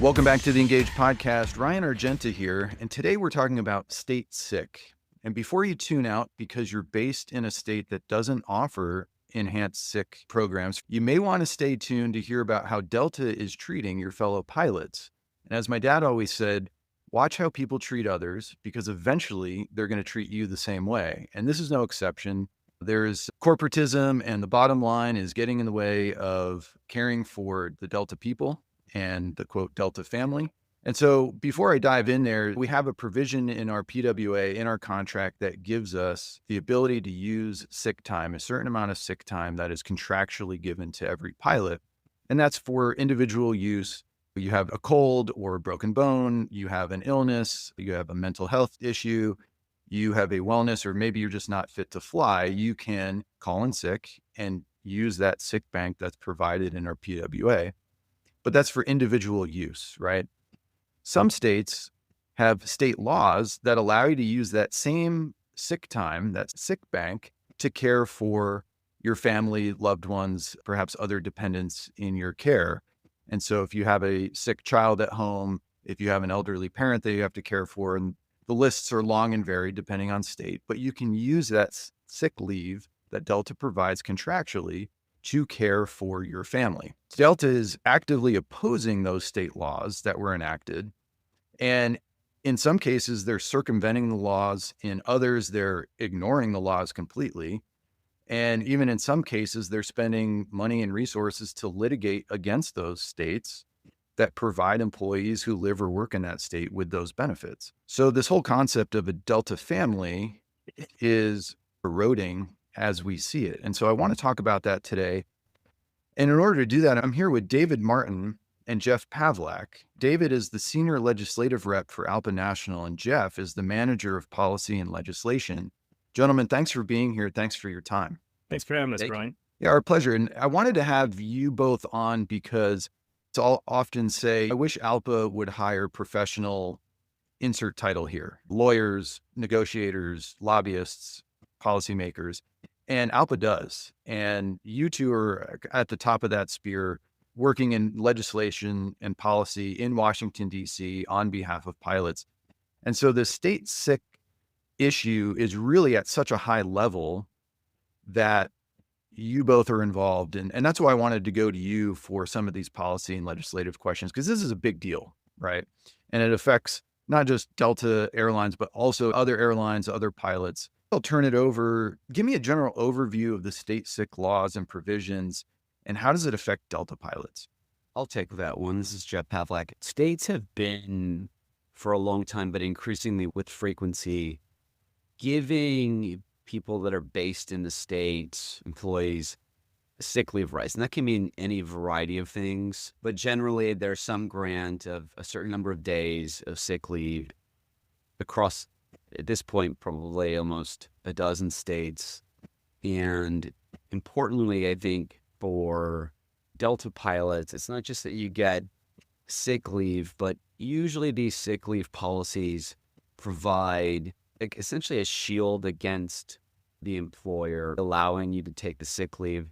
Welcome back to the Engage podcast. Ryan Argenta here, and today we're talking about state sick. And before you tune out because you're based in a state that doesn't offer enhanced sick programs, you may want to stay tuned to hear about how Delta is treating your fellow pilots. And as my dad always said, watch how people treat others because eventually they're going to treat you the same way. And this is no exception. There's corporatism, and the bottom line is getting in the way of caring for the Delta people and the quote Delta family. And so before I dive in there, we have a provision in our PWA, in our contract, that gives us the ability to use sick time, a certain amount of sick time that is contractually given to every pilot. And that's for individual use. You have a cold or a broken bone, you have an illness, you have a mental health issue, you have a wellness, or maybe you're just not fit to fly, you can call in sick and use that sick bank that's provided in our PWA. But that's for individual use, right? Some states have state laws that allow you to use that same sick time, that sick bank, to care for your family, loved ones, perhaps other dependents in your care. And so if you have a sick child at home, if you have an elderly parent that you have to care for, and the lists are long and varied depending on state, but you can use that sick leave that Delta provides contractually to care for your family. Delta is actively opposing those state laws that were enacted. And in some cases, they're circumventing the laws. In others, they're ignoring the laws completely. And even in some cases, they're spending money and resources to litigate against those states that provide employees who live or work in that state with those benefits. So this whole concept of a Delta family is eroding as we see it. And so I want to talk about that today. And in order to do that, I'm here with David Martin and Jeff Pavlak. David is the senior legislative rep for ALPA National, and Jeff is the manager of policy and legislation. Gentlemen, thanks for being here. Thanks for your time. Thanks for having us, Brian. Yeah, our pleasure. And I wanted to have you both on because I'll often say, I wish ALPA would hire professional, insert title here, lawyers, negotiators, lobbyists, policymakers, and ALPA does. And you two are at the top of that spear, working in legislation and policy in Washington, D.C. on behalf of pilots. And so the state sick issue is really at such a high level that you both are involved in. And that's why I wanted to go to you for some of these policy and legislative questions, because this is a big deal, right? And it affects not just Delta Airlines, but also other airlines, other pilots. I'll turn it over. Give me a general overview of the state sick laws and provisions, and how does it affect Delta pilots? I'll take that one. This is Jeff Pavlak. States have been, for a long time, but increasingly with frequency, giving people that are based in the states, employees, sick leave rights. And that can mean any variety of things, but generally there's some grant of a certain number of days of sick leave across, at this point, probably almost a dozen states. And importantly, I think for Delta pilots, it's not just that you get sick leave, but usually these sick leave policies provide essentially a shield against the employer, allowing you to take the sick leave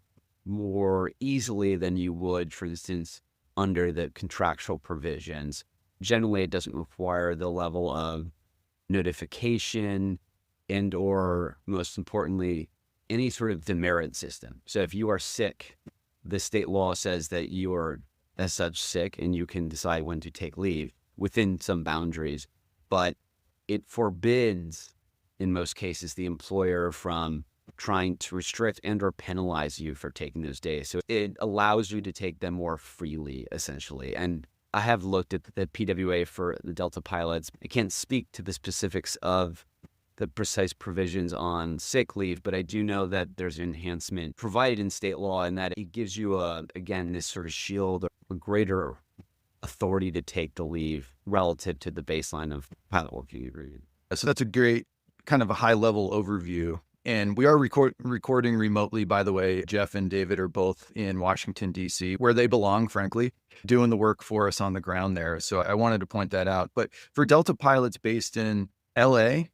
more easily than you would, for instance, under the contractual provisions. Generally, it doesn't require the level of notification and, or most importantly, any sort of demerit system. So if you are sick, the state law says that you are as such sick and you can decide when to take leave within some boundaries, but it forbids, in most cases, the employer from trying to restrict and or penalize you for taking those days. So it allows you to take them more freely, essentially. And I have looked at the PWA for the Delta pilots. I can't speak to the specifics of the precise provisions on sick leave, but I do know that there's an enhancement provided in state law, and that it gives you, again, this sort of shield, a greater authority to take the leave relative to the baseline of pilot working agreement. So that's a great kind of a high level overview. And we are recording remotely, by the way. Jeff and David are both in Washington, D.C., where they belong, frankly, doing the work for us on the ground there. So I wanted to point that out. But for Delta pilots based in L.A.,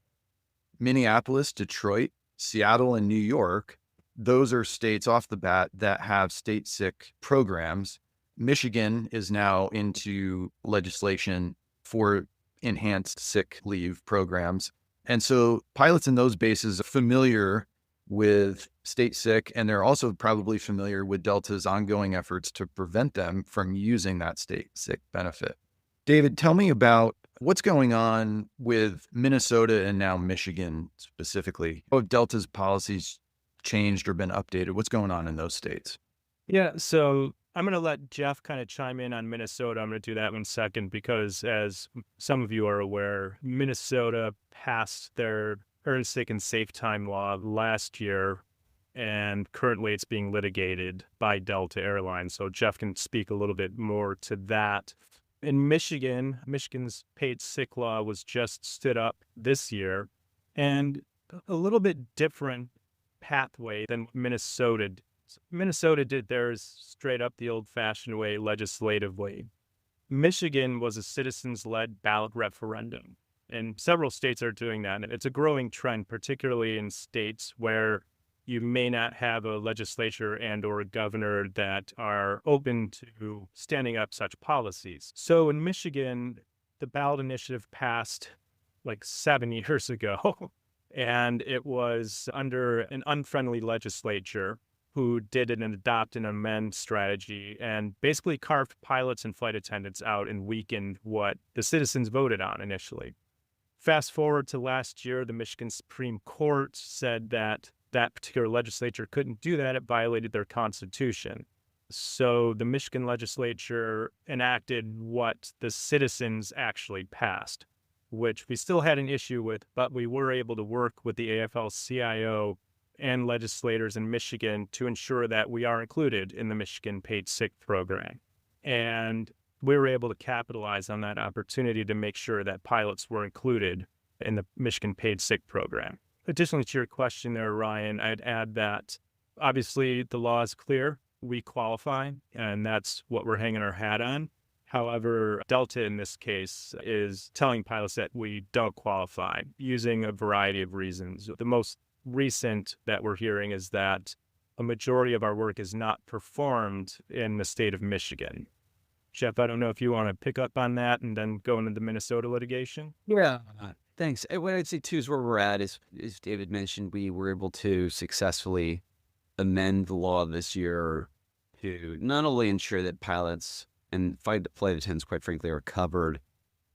Minneapolis, Detroit, Seattle, and New York, those are states off the bat that have state sick programs. Michigan is now into legislation for enhanced sick leave programs. And so pilots in those bases are familiar with state sick, and they're also probably familiar with Delta's ongoing efforts to prevent them from using that state sick benefit. David, tell me about what's going on with Minnesota and now Michigan specifically. How have Delta's policies changed or been updated? What's going on in those states? Yeah, so I'm going to let Jeff kind of chime in on Minnesota. I'm going to do that one second because, as some of you are aware, Minnesota passed their earned sick and safe time law last year, and currently it's being litigated by Delta Airlines. So Jeff can speak a little bit more to that. In Michigan, Michigan's paid sick law was just stood up this year, and a little bit different pathway than Minnesota. Minnesota did theirs straight up the old-fashioned way, legislatively. Michigan was a citizens-led ballot referendum, and several states are doing that. And it's a growing trend, particularly in states where you may not have a legislature and or a governor that are open to standing up such policies. So in Michigan, the ballot initiative passed like 7 years ago, and it was under an unfriendly legislature who did an adopt and amend strategy and basically carved pilots and flight attendants out and weakened what the citizens voted on initially. Fast forward to last year, the Michigan Supreme Court said that that particular legislature couldn't do that. It violated their constitution. So the Michigan legislature enacted what the citizens actually passed, which we still had an issue with, but we were able to work with the AFL-CIO and legislators in Michigan to ensure that we are included in the Michigan Paid Sick Program. And we were able to capitalize on that opportunity to make sure that pilots were included in the Michigan Paid Sick Program. Additionally to your question there, Ryan, I'd add that obviously the law is clear. We qualify, and that's what we're hanging our hat on. However, Delta in this case is telling pilots that we don't qualify using a variety of reasons. The most recent that we're hearing is that a majority of our work is not performed in the state of Michigan. Jeff, I don't know if you want to pick up on that and then go into the Minnesota litigation. Yeah. Thanks. What I'd say too is where we're at is, as David mentioned, we were able to successfully amend the law this year to not only ensure that pilots and flight attendants, quite frankly, are covered,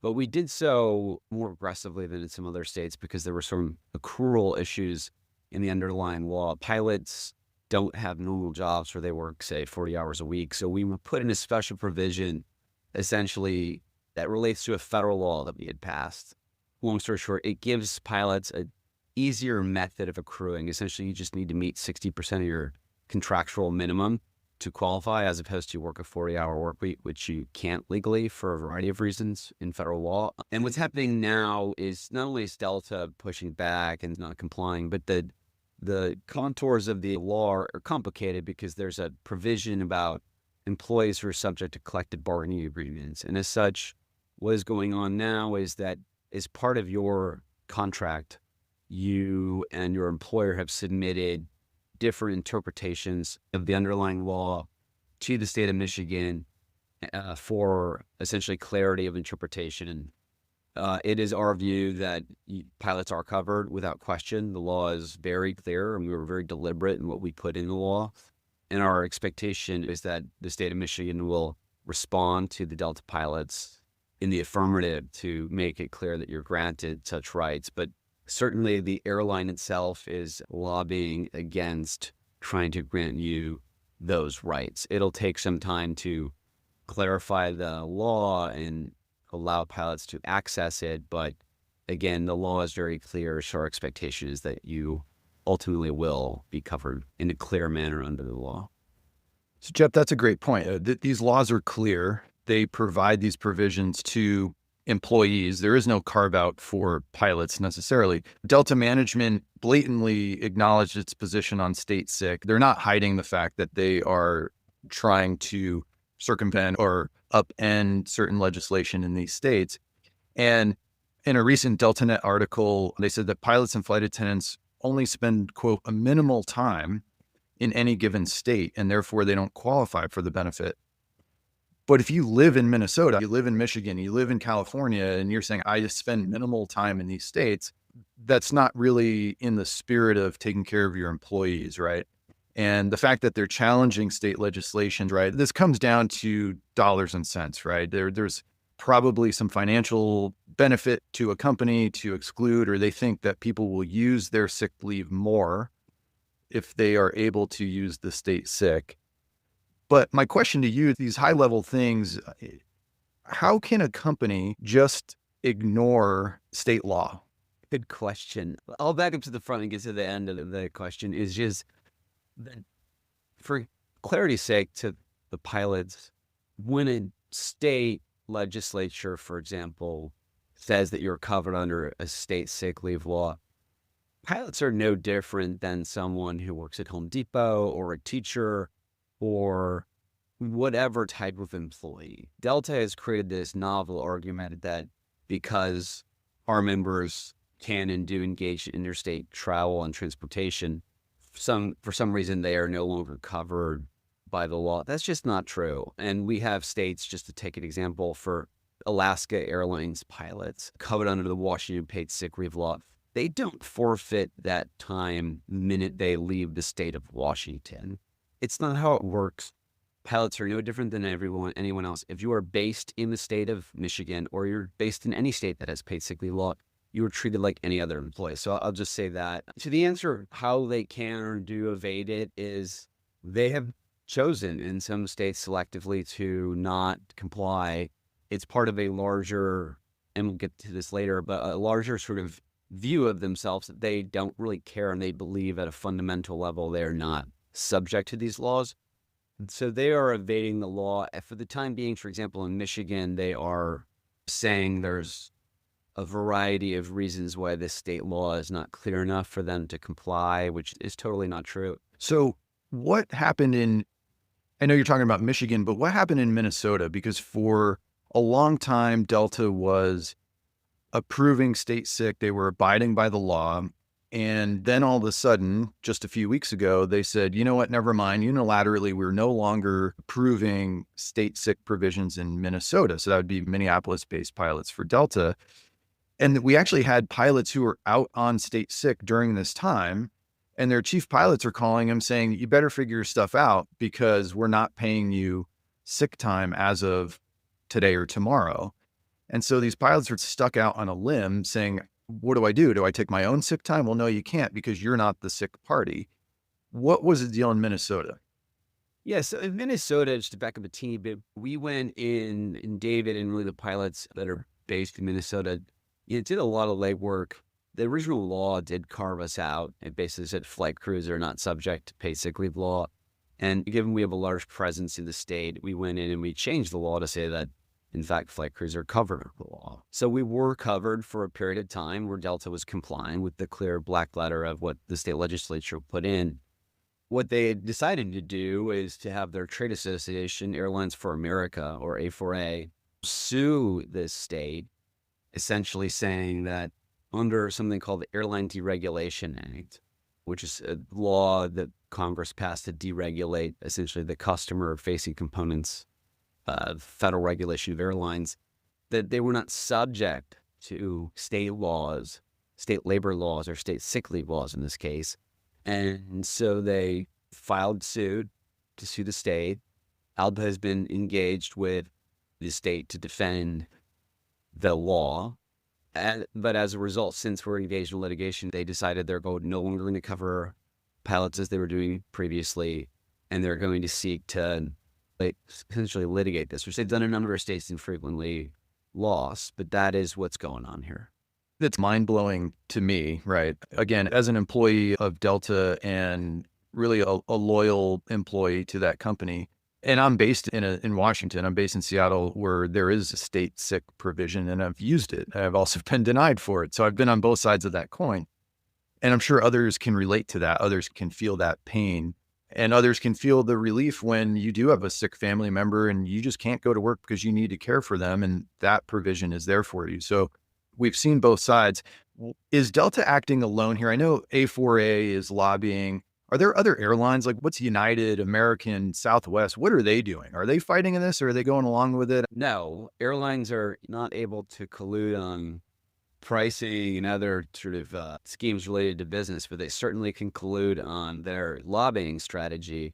but we did so more aggressively than in some other states because there were some accrual issues in the underlying law. Pilots don't have normal jobs where they work, say, 40 hours a week. So we put in a special provision, essentially, that relates to a federal law that we had passed. Long story short, it gives pilots an easier method of accruing. Essentially, you just need to meet 60% of your contractual minimum to qualify, as opposed to work a 40-hour work week, which you can't legally for a variety of reasons in federal law. And what's happening now is not only is Delta pushing back and not complying, but the contours of the law are complicated because there's a provision about employees who are subject to collective bargaining agreements. And as such, what is going on now is that as part of your contract, you and your employer have submitted different interpretations of the underlying law to the state of Michigan for essentially clarity of interpretation. It is our view that pilots are covered without question. The law is very clear, and we were very deliberate in what we put in the law. And our expectation is that the state of Michigan will respond to the Delta pilots in the affirmative to make it clear that you're granted such rights. But certainly the airline itself is lobbying against trying to grant you those rights. It'll take some time to clarify the law and allow pilots to access it. But again, the law is very clear. So our expectation is that you ultimately will be covered in a clear manner under the law. So Jeff, that's a great point. These laws are clear. They provide these provisions to employees. There is no carve out for pilots necessarily. Delta management blatantly acknowledged its position on state sick. They're not hiding the fact that they are trying to circumvent or upend certain legislation in these states. And in a recent DeltaNet article, they said that pilots and flight attendants only spend, quote, a minimal time in any given state, and therefore they don't qualify for the benefit. But if you live in Minnesota, you live in Michigan, you live in California, and you're saying, I just spend minimal time in these states, that's not really in the spirit of taking care of your employees, right? And the fact that they're challenging state legislation, right? This comes down to dollars and cents, right? There's probably some financial benefit to a company to exclude, or they think that people will use their sick leave more if they are able to use the state sick. But my question to you, these high level things, how can a company just ignore state law? Good question. I'll back up to the front and get to the end of the question. Is just that, for clarity's sake, to the pilots, when a state legislature, for example, says that you're covered under a state sick leave law, pilots are no different than someone who works at Home Depot or a teacher or whatever type of employee. Delta has created this novel argument that because our members can and do engage in interstate travel and transportation, for some reason they are no longer covered by the law. That's just not true. And we have states, just to take an example, for Alaska Airlines pilots covered under the Washington paid sick leave law. They don't forfeit that time the minute they leave the state of Washington. It's not how it works. Pilots are no different than anyone else. If you are based in the state of Michigan or you're based in any state that has paid sick leave law, you are treated like any other employee. So I'll just say that. To the answer, how they can or do evade it is they have chosen in some states selectively to not comply. It's part of a larger, and we'll get to this later, but a larger sort of view of themselves that they don't really care and they believe at a fundamental level they're not subject to these laws. And so they are evading the law. For the time being, for example, in Michigan, they are saying there's a variety of reasons why this state law is not clear enough for them to comply, which is totally not true. So what happened I know you're talking about Michigan, but what happened in Minnesota? Because for a long time, Delta was approving state sick. They were abiding by the law. And then all of a sudden, just a few weeks ago, they said, you know what, never mind. Unilaterally, we're no longer approving state sick provisions in Minnesota. So that would be Minneapolis-based pilots for Delta. And we actually had pilots who were out on state sick during this time. And their chief pilots are calling them saying, you better figure your stuff out because we're not paying you sick time as of today or tomorrow. And so these pilots are stuck out on a limb saying, what do I do? Do I take my own sick time? Well, no, you can't because you're not the sick party. What was the deal in Minnesota? Yeah, so in Minnesota, just to back up a teeny bit, we went in David and really the pilots that are based in Minnesota, did a lot of legwork. The original law did carve us out. It basically said flight crews are not subject to paid sick leave law. And given we have a large presence in the state, we went in and we changed the law to say that, in fact, flight crews are covered under the law. So we were covered for a period of time where Delta was complying with the clear black letter of what the state legislature put in. What they decided to do is to have their trade association, Airlines for America, or A4A, sue this state, essentially saying that under something called the Airline Deregulation Act, which is a law that Congress passed to deregulate essentially the customer-facing components of federal regulation of airlines, that they were not subject to state laws, state labor laws, or state sick leave laws in this case. And so they filed suit to sue the state. ALPA has been engaged with the state to defend the law. But as a result, since we're engaged in litigation, they decided they're no longer going to cover pilots as they were doing previously, and they're going to seek to essentially litigate this, which they've done in a number of states and frequently lost. But that is what's going on here. It's mind-blowing to me, right? Again, as an employee of Delta and really a loyal employee to that company, and I'm based in Washington. I'm based in Seattle, where there is a state sick provision, and I've used it. I've also been denied for it. So I've been on both sides of that coin. And I'm sure others can relate to that. Others can feel that pain. And others can feel the relief when you do have a sick family member and you just can't go to work because you need to care for them. And that provision is there for you. So we've seen both sides. Is Delta acting alone here? I know A4A is lobbying. Are there other airlines? Like what's United, American, Southwest? What are they doing? Are they fighting in this or are they going along with it? No, airlines are not able to collude on pricing and other sort of schemes related to business, but they certainly can collude on their lobbying strategy.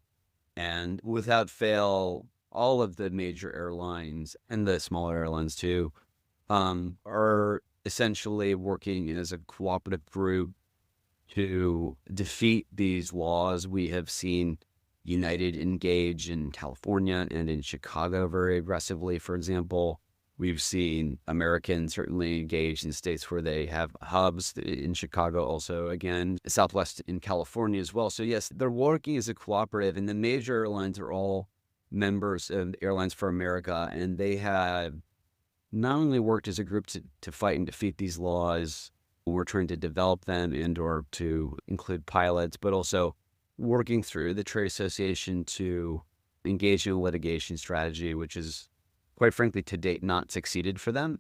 And without fail, all of the major airlines and the smaller airlines too are essentially working as a cooperative group to defeat these laws. We have seen United engage in California and in Chicago very aggressively, for example. We've seen Americans certainly engage in states where they have hubs, in Chicago also, again, Southwest in California as well. So yes, they're working as a cooperative, and the major airlines are all members of Airlines for America, and they have not only worked as a group to fight and defeat these laws, we're trying to develop them and or to include pilots, but also working through the trade association to engage in a litigation strategy, which is, quite frankly, to date, not succeeded for them.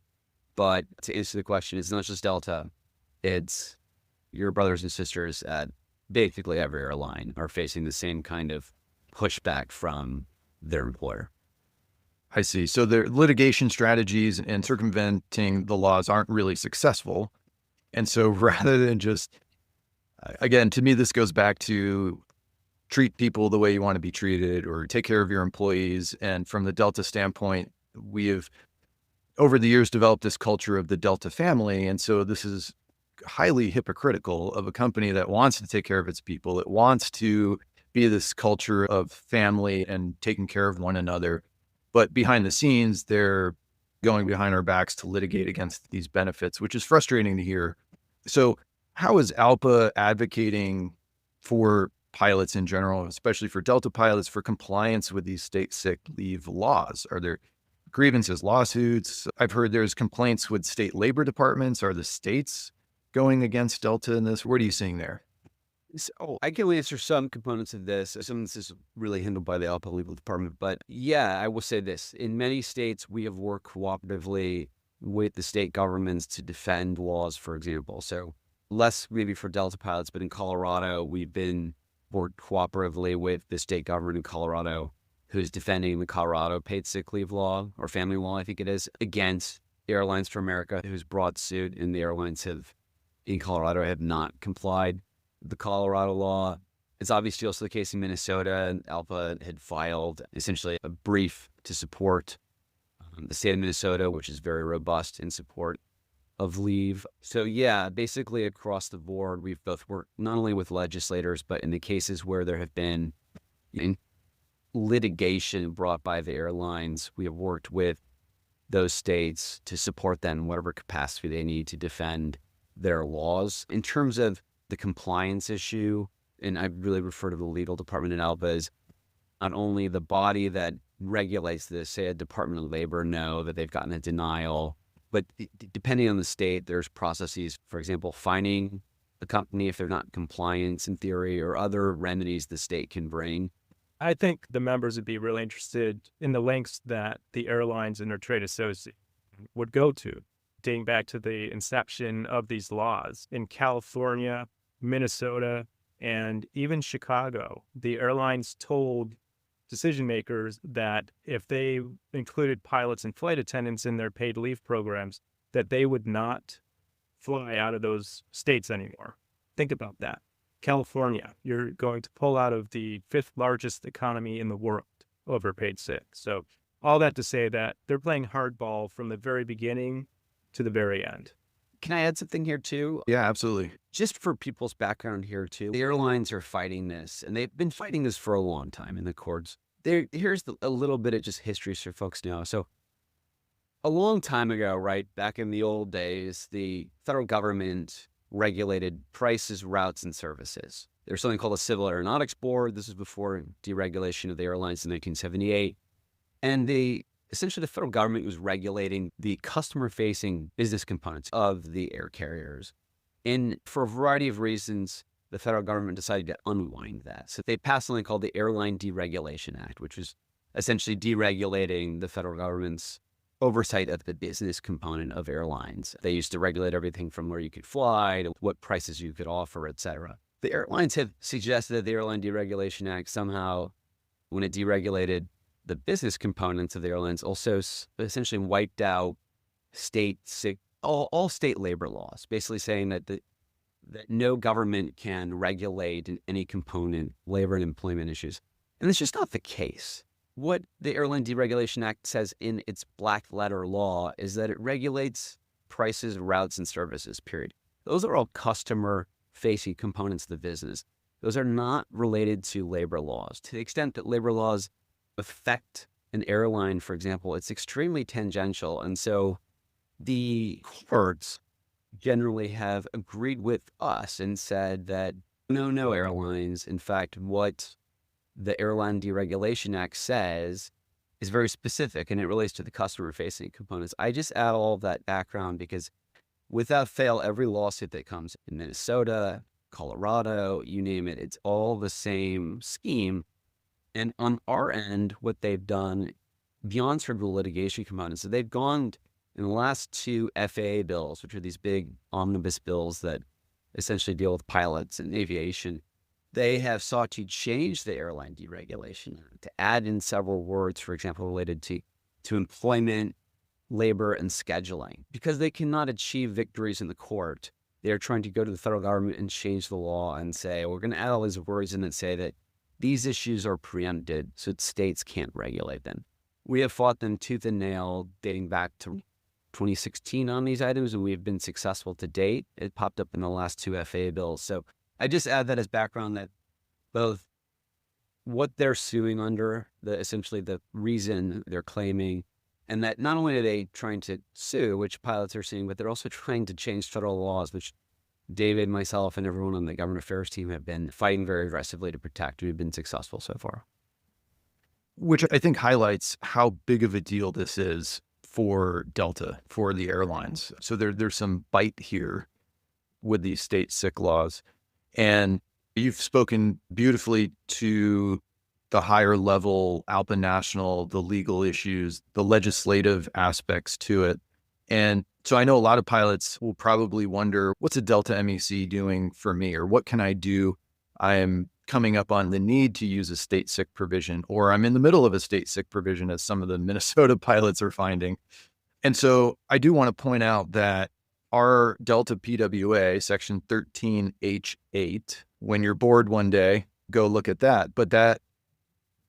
But to answer the question, it's not just Delta. It's your brothers and sisters at basically every airline are facing the same kind of pushback from their employer. I see. So their litigation strategies and circumventing the laws aren't really successful. And so rather than just, again, to me, this goes back to treat people the way you want to be treated or take care of your employees. And from the Delta standpoint, we have over the years developed this culture of the Delta family. And so this is highly hypocritical of a company that wants to take care of its people. It wants to be this culture of family and taking care of one another. But behind the scenes, they're going behind our backs to litigate against these benefits, which is frustrating to hear. So how is ALPA advocating for pilots in general, especially for Delta pilots, for compliance with these state sick leave laws? Are there grievances, lawsuits? I've heard there's complaints with state labor departments. Are the states going against Delta in this? What are you seeing there? So I can answer some components of this. Some of this is really handled by the ALPA legal department. But yeah, I will say this. In many states, we have worked cooperatively with the state governments to defend laws, for example. So less maybe for Delta pilots, but in Colorado, we've been worked cooperatively with the state government in Colorado, who's defending the Colorado paid sick leave law, or family law, I think it is, against Airlines for America, who's brought suit, and the airlines in Colorado have not complied with the Colorado law. It's obviously also the case in Minnesota, and ALPA had filed essentially a brief to support the state of Minnesota, which is very robust in support of leave. So yeah, basically across the board, we've both worked not only with legislators, but in the cases where there have been litigation brought by the airlines, we have worked with those states to support them in whatever capacity they need to defend their laws. In terms of the compliance issue, and I really refer to the legal department in ALPA as not only the body that regulates this, say a Department of Labor, know that they've gotten a denial, but depending on the state, there's processes, for example, fining a company if they're not in compliance in theory, or other remedies the state can bring. I think the members would be really interested in the lengths that the airlines and their trade association would go to, dating back to the inception of these laws. In California, Minnesota, and even Chicago, the airlines told decision makers that if they included pilots and flight attendants in their paid leave programs, that they would not fly out of those states anymore. Think about that. California, you're going to pull out of the 5th largest economy in the world over paid sick. So all that to say that they're playing hardball from the very beginning to the very end. Can I add something here too? Yeah, absolutely. Just for people's background here too, the airlines are fighting this, and they've been fighting this for a long time in the courts. Here's a little bit of just history so folks know. So a long time ago, right, back in the old days, the federal government regulated prices, routes, and services. There's something called a Civil Aeronautics Board. This is before deregulation of the airlines in 1978. And essentially the federal government was regulating the customer-facing business components of the air carriers. And for a variety of reasons, the federal government decided to unwind that. So they passed something called the Airline Deregulation Act, which was essentially deregulating the federal government's oversight of the business component of airlines. They used to regulate everything from where you could fly to what prices you could offer, et cetera. The airlines have suggested that the Airline Deregulation Act somehow, when it deregulated the business components of the airlines, also essentially wiped out all state labor laws, basically saying that that no government can regulate in any component labor and employment issues. And it's just not the case. What the Airline Deregulation Act says in its black letter law is that it regulates prices, routes, and services, period. Those are all customer-facing components of the business. Those are not related to labor laws. To the extent that labor laws affect an airline, for example, it's extremely tangential. And so the courts generally have agreed with us and said that no airlines. In fact, what the Airline Deregulation Act says is very specific, and it relates to the customer-facing components. I just add all of that background because without fail, every lawsuit that comes in Minnesota, Colorado, you name it, it's all the same scheme. And on our end, what they've done beyond sort of the litigation components, so they've gone in the last two FAA bills, which are these big omnibus bills that essentially deal with pilots and aviation, they have sought to change the Airline Deregulation Act to add in several words, for example, related to employment, labor, and scheduling. Because they cannot achieve victories in the court, they are trying to go to the federal government and change the law and say, we're going to add all these words in that say that these issues are preempted so that states can't regulate them. We have fought them tooth and nail dating back to 2016 on these items, and we have been successful to date. It popped up in the last two FAA bills. So I just add that as background that both what they're suing under, essentially the reason they're claiming, and that not only are they trying to sue, which pilots are suing, but they're also trying to change federal laws, which David, myself, and everyone on the government affairs team have been fighting very aggressively to protect. We've been successful so far. Which I think highlights how big of a deal this is for Delta, for the airlines. So there's some bite here with these state sick laws. And you've spoken beautifully to the higher level ALPA National, the legal issues, the legislative aspects to it. And so I know a lot of pilots will probably wonder, what's a Delta MEC doing for me? Or what can I do? I am coming up on the need to use a state sick provision, or I'm in the middle of a state sick provision, as some of the Minnesota pilots are finding. And so I do want to point out that our Delta PWA, section 13H8, when you're bored one day, go look at that. But that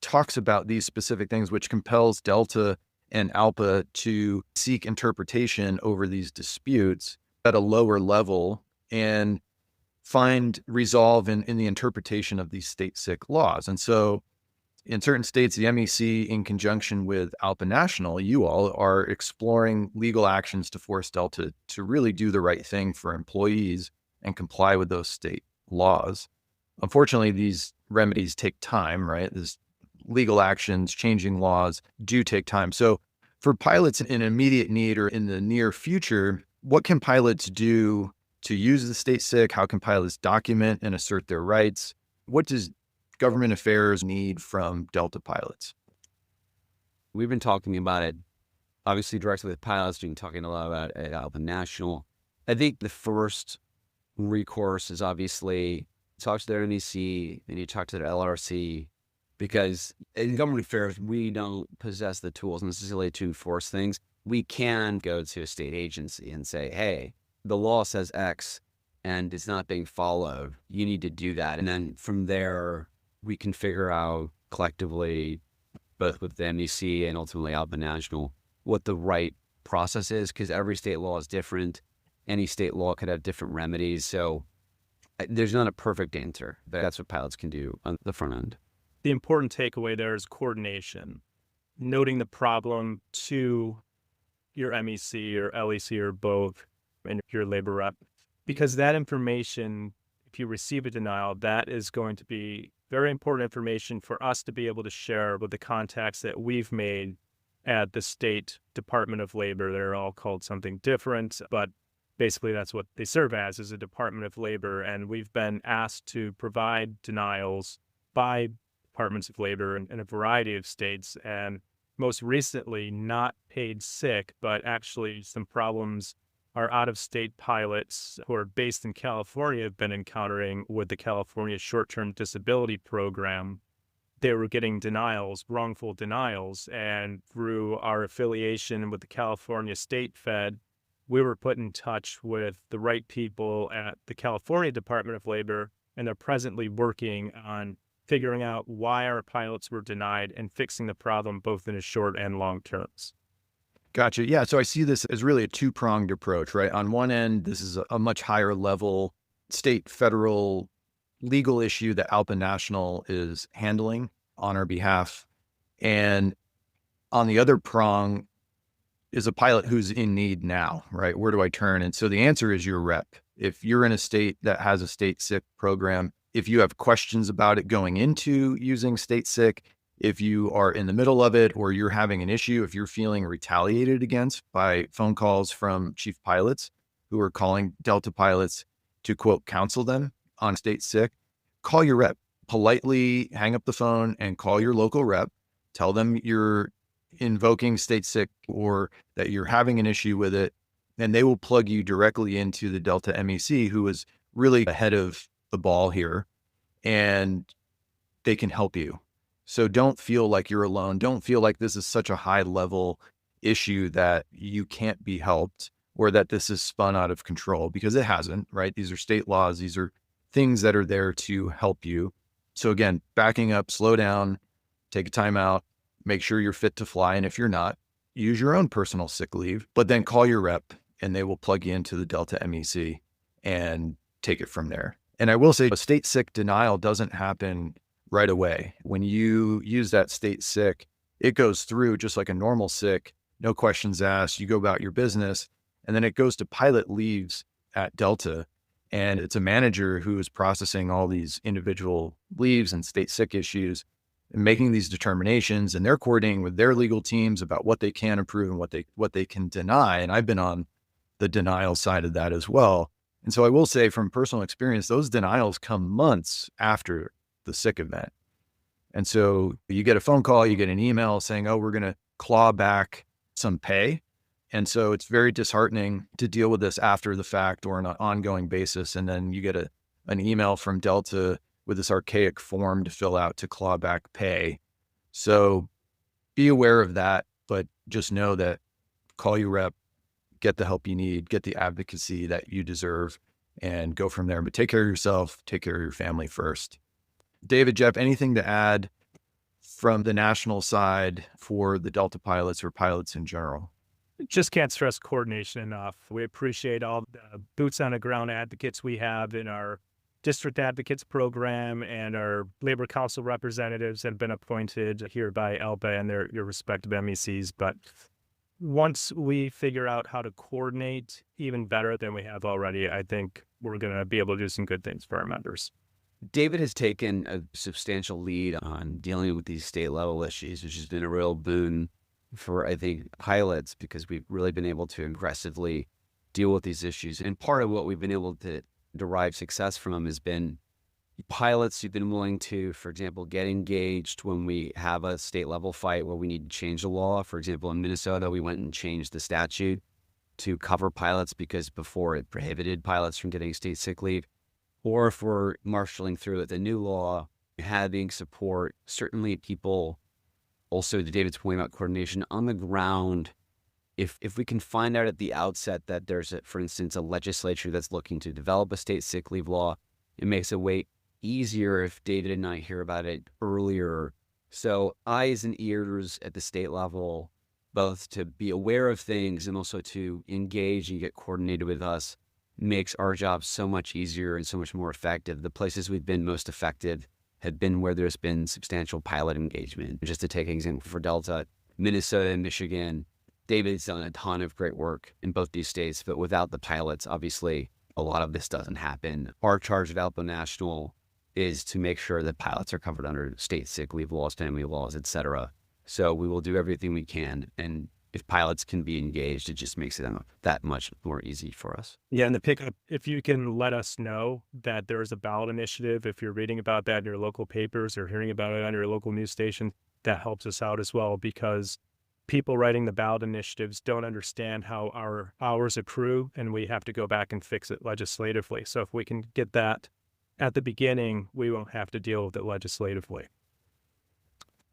talks about these specific things, which compels Delta and ALPA to seek interpretation over these disputes at a lower level and find resolve in the interpretation of these state sick laws. And so in certain states, the MEC, in conjunction with ALPA National, you all are exploring legal actions to force Delta to really do the right thing for employees and comply with those state laws. Unfortunately, these remedies take time, right? These legal actions, changing laws do take time. So for pilots in immediate need or in the near future, what can pilots do to use the state sick? How can pilots document and assert their rights? What does government affairs need from Delta pilots? We've been talking about it, obviously, directly with pilots. We've been talking a lot about it at ALPA National. I think the first recourse is obviously talk to their MEC, and you talk to their LRC, because in government affairs, we don't possess the tools necessarily to enforce things. We can go to a state agency and say, hey, the law says X and it's not being followed. You need to do that. And then from there, we can figure out collectively, both with the MEC and ultimately ALPA National, what the right process is, because every state law is different. Any state law could have different remedies. So there's not a perfect answer. That's what pilots can do on the front end. The important takeaway there is coordination, noting the problem to your MEC or LEC or both, and your labor rep, because that information, if you receive a denial, that is going to be very important information for us to be able to share with the contacts that we've made at the State Department of Labor. They're all called something different, but basically that's what they serve as, is a Department of Labor. And we've been asked to provide denials by departments of labor in a variety of states, and most recently not paid sick, but actually some problems our out-of-state pilots who are based in California have been encountering with the California short-term disability program. They were getting denials, wrongful denials, and through our affiliation with the California State Fed, we were put in touch with the right people at the California Department of Labor, and they're presently working on figuring out why our pilots were denied and fixing the problem both in the short and long terms. Gotcha. Yeah. So I see this as really a two-pronged approach, right? On one end, this is a much higher level state, federal legal issue that ALPA National is handling on our behalf. And on the other prong is a pilot who's in need now, right? Where do I turn? And so the answer is your rep. If you're in a state that has a state sick program, if you have questions about it going into using state sick, if you are in the middle of it or you're having an issue, if you're feeling retaliated against by phone calls from chief pilots who are calling Delta pilots to, quote, counsel them on state sick, call your rep. Politely hang up the phone and call your local rep. Tell them you're invoking state sick or that you're having an issue with it, and they will plug you directly into the Delta MEC, who is really ahead of the ball here, and they can help you. So don't feel like you're alone. Don't feel like this is such a high level issue that you can't be helped or that this is spun out of control, because it hasn't, right? These are state laws. These are things that are there to help you. So again, backing up, slow down, take a time out, make sure you're fit to fly. And if you're not, use your own personal sick leave, but then call your rep and they will plug you into the Delta MEC and take it from there. And I will say a state sick denial doesn't happen right away. When you use that state sick, it goes through just like a normal sick, no questions asked, you go about your business, and then it goes to pilot leaves at Delta. And it's a manager who is processing all these individual leaves and state sick issues and making these determinations, and they're coordinating with their legal teams about what they can approve and what they can deny. And I've been on the denial side of that as well. And so I will say from personal experience, those denials come months after the sick event. And so you get a phone call, you get an email saying, oh, we're going to claw back some pay. And so it's very disheartening to deal with this after the fact or on an ongoing basis. And then you get an email from Delta with this archaic form to fill out to claw back pay. So be aware of that, but just know that call your rep, get the help you need, get the advocacy that you deserve, and go from there. But take care of yourself, take care of your family first. David, Jeff, anything to add from the national side for the Delta pilots or pilots in general? Just can't stress coordination enough. We appreciate all the boots on the ground advocates we have in our district advocates program, and our labor council representatives have been appointed here by ALPA and your respective MECs. But once we figure out how to coordinate even better than we have already, I think we're going to be able to do some good things for our members. David has taken a substantial lead on dealing with these state level issues, which has been a real boon for, I think, pilots, because we've really been able to aggressively deal with these issues. And part of what we've been able to derive success from them has been pilots who've been willing to, for example, get engaged when we have a state level fight where we need to change the law. For example, in Minnesota, we went and changed the statute to cover pilots because before it prohibited pilots from getting state sick leave. Or if we're marshaling through the new law, having support, certainly people, also to David's point about coordination on the ground. If we can find out at the outset that there's, for instance, a legislature that's looking to develop a state sick leave law, it makes it way easier if David and I hear about it earlier. So eyes and ears at the state level, both to be aware of things and also to engage and get coordinated with us, makes our job so much easier and so much more effective. The places we've been most effective have been where there's been substantial pilot engagement. Just to take an example for Delta, Minnesota and Michigan, David's done a ton of great work in both these states, but without the pilots, obviously, a lot of this doesn't happen. Our charge at ALPA National is to make sure that pilots are covered under state sick leave laws, family laws, et cetera. So we will do everything we can. And if pilots can be engaged, it just makes it that much more easy for us. Yeah, and the pickup, if you can let us know that there is a ballot initiative, if you're reading about that in your local papers or hearing about it on your local news station, that helps us out as well, because people writing the ballot initiatives don't understand how our hours accrue, and we have to go back and fix it legislatively. So if we can get that at the beginning, we won't have to deal with it legislatively.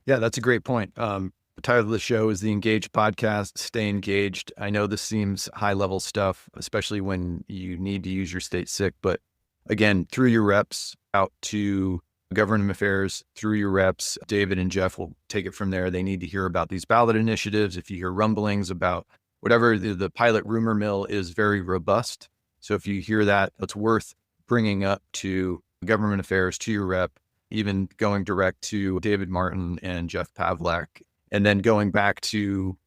Yeah, that's a great point. The title of the show is the Engaged Podcast. Stay engaged. I know this seems high level stuff, especially when you need to use your state sick. But again, through your reps out to government affairs, through your reps, David and Jeff will take it from there. They need to hear about these ballot initiatives. If you hear rumblings about whatever, the pilot rumor mill is very robust. So if you hear that, it's worth bringing up to government affairs, to your rep, even going direct to David Martin and Jeff Pavlak. And then going back to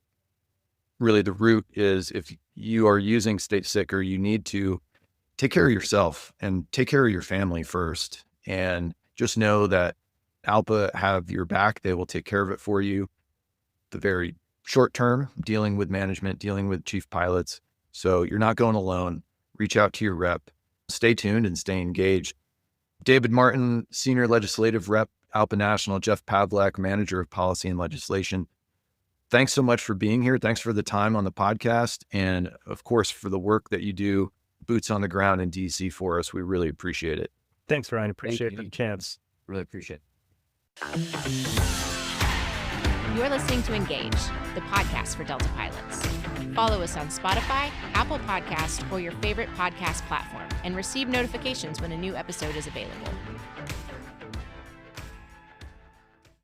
really the root is, if you are using state sick or you need to, take care of yourself and take care of your family first. And just know that ALPA have your back. They will take care of it for you. The very short term, dealing with management, dealing with chief pilots. So you're not going alone. Reach out to your rep. Stay tuned and stay engaged. David Martin, Senior Legislative Rep, ALPA National. Jeff Pavlak, Manager of Policy and Legislation. Thanks so much for being here. Thanks for the time on the podcast. And of course, for the work that you do, boots on the ground in DC for us. We really appreciate it. Thanks, Ryan. Appreciate the chance. Really appreciate it. You're listening to Engage, the podcast for Delta pilots. Follow us on Spotify, Apple Podcast, or your favorite podcast platform, and receive notifications when a new episode is available.